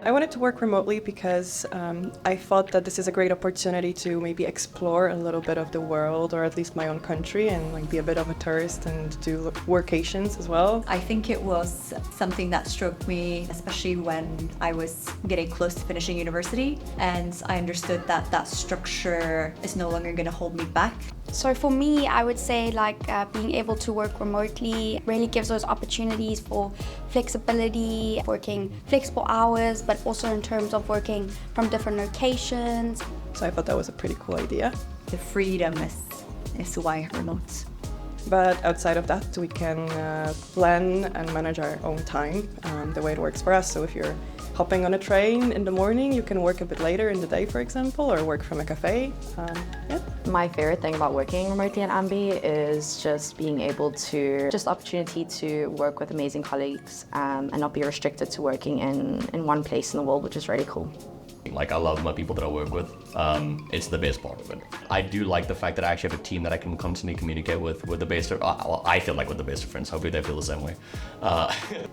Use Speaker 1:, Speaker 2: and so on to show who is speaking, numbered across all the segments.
Speaker 1: I wanted to work remotely because I thought that this is a great opportunity to maybe explore a little bit of the world, or at least my own country, and like be a bit of a tourist and do workations as well.
Speaker 2: I think it was something that struck me, especially when I was getting close to finishing university, and I understood that that structure is no longer going to hold me back.
Speaker 3: So for me, I would say being able to work remotely really gives those opportunities for flexibility, working flexible hours, but also in terms of working from different locations.
Speaker 1: So I thought that was a pretty cool idea.
Speaker 2: The freedom is why remote.
Speaker 1: But outside of that, we can plan and manage our own time the way it works for us. So if you're hopping on a train in the morning, you can work a bit later in the day, for example, or work from a cafe. Yeah.
Speaker 4: My favorite thing about working remotely at Amby is just being able to, just opportunity to work with amazing colleagues and not be restricted to working in one place in the world, which is really cool.
Speaker 5: Like, I love my people that I work with. It's the best part of it. I do like the fact that I actually have a team that I can constantly communicate with the best of, well, I feel like with the best of friends. Hopefully they feel the same way.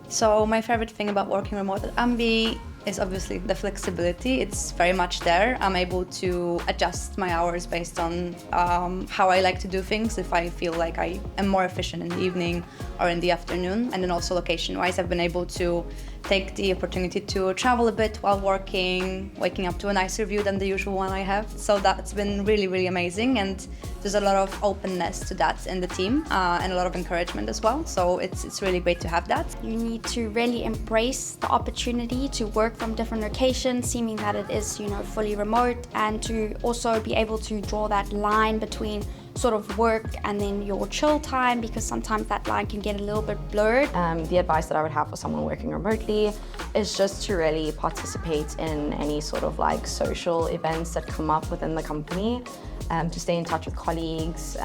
Speaker 6: So my favorite thing about working remote at Amby is obviously the flexibility. It's very much there. I'm able to adjust my hours based on how I like to do things. If I feel like I am more efficient in the evening or in the afternoon. And then also location-wise, I've been able to take the opportunity to travel a bit while working, waking up to a nicer view than the usual one I have. So that's been really, really amazing. And there's a lot of openness to that in the team and a lot of encouragement as well. So it's really great to have that.
Speaker 3: You need to really embrace the opportunity to work from different locations, seeming that it is, fully remote, and to also be able to draw that line between sort of work and then your chill time, because sometimes that line can get a little bit blurred.
Speaker 4: The advice that I would have for someone working remotely is just to really participate in any sort of social events that come up within the company, to stay in touch with colleagues,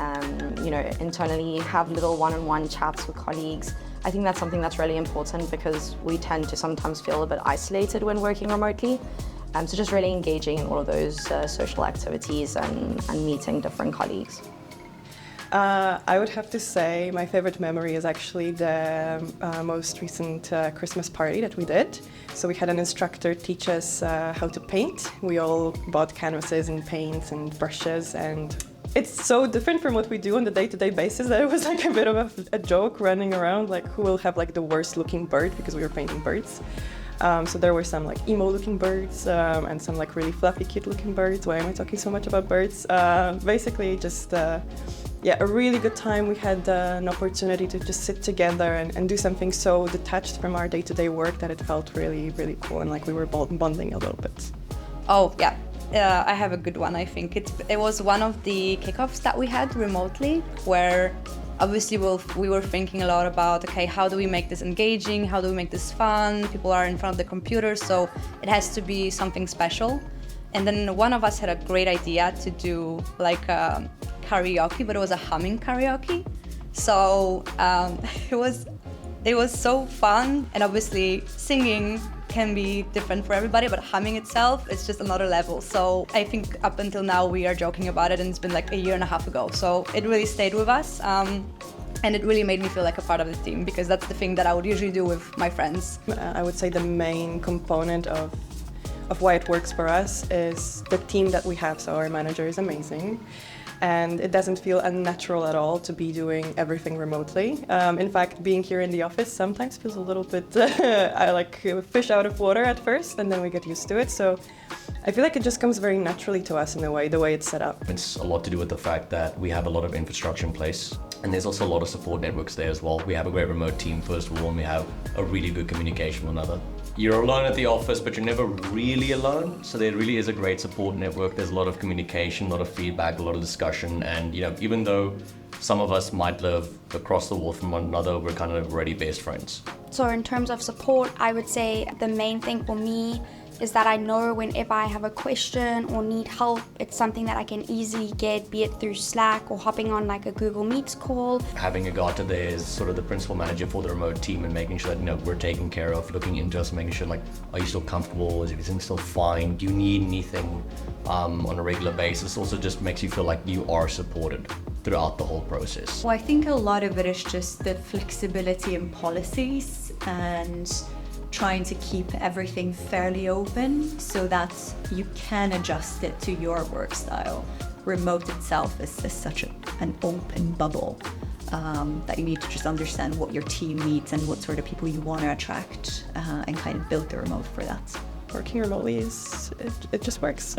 Speaker 4: internally have little one-on-one chats with colleagues. I think that's something that's really important because we tend to sometimes feel a bit isolated when working remotely. So just really engaging in all of those social activities and meeting different colleagues.
Speaker 1: I would have to say my favorite memory is actually the most recent Christmas party that we did. So we had an instructor teach us how to paint. We all bought canvases and paints and brushes, and it's so different from what we do on the day-to-day basis that it was like a bit of a joke running around, like who will have like the worst looking bird, because we were painting birds. So there were some like emo looking birds and some like really fluffy cute looking birds. Why am I talking so much about birds? Basically just a really good time. We had an opportunity to just sit together and do something so detached from our day-to-day work that it felt really, really cool, and like we were bonding a little bit.
Speaker 6: Oh yeah, I have a good one. I think it was one of the kickoffs that we had remotely, where obviously we were thinking a lot about, okay, how do we make this engaging? How do we make this fun? People are in front of the computer, so it has to be something special. And then one of us had a great idea to do like karaoke, but it was a humming karaoke. So it was so fun, and obviously singing can be different for everybody, but humming itself is just another level. So I think up until now we are joking about it, and it's been like a year and a half ago. So it really stayed with us, and it really made me feel like a part of the team, because that's the thing that I would usually do with my friends.
Speaker 1: I would say the main component of why it works for us is the team that we have. So our manager is amazing, and it doesn't feel unnatural at all to be doing everything remotely. In fact, being here in the office sometimes feels a little bit I like fish out of water at first, and then we get used to it. So I feel like it just comes very naturally to us in a way, the way it's set up.
Speaker 5: It's a lot to do with the fact that we have a lot of infrastructure in place, and there's also a lot of support networks there as well. We have a great remote team, first of all, and we have a really good communication with one another. You're alone at the office, but you're never really alone. So there really is a great support network. There's a lot of communication, a lot of feedback, a lot of discussion. And even though some of us might live across the world from one another, we're kind of already best friends.
Speaker 3: So in terms of support, I would say the main thing for me is that I know whenever I have a question or need help, it's something that I can easily get, be it through Slack or hopping on like a Google Meets call.
Speaker 5: Having Agata there is sort of the principal manager for the remote team, and making sure that we're taken care of, looking into us, making sure like, are you still comfortable? Is everything still fine? Do you need anything on a regular basis? Also just makes you feel like you are supported throughout the whole process.
Speaker 2: Well, I think a lot of it is just the flexibility in policies and trying to keep everything fairly open so that you can adjust it to your work style. Remote itself is such an open bubble that you need to just understand what your team needs and what sort of people you want to attract and kind of build the remote for that.
Speaker 1: Working remotely it just works.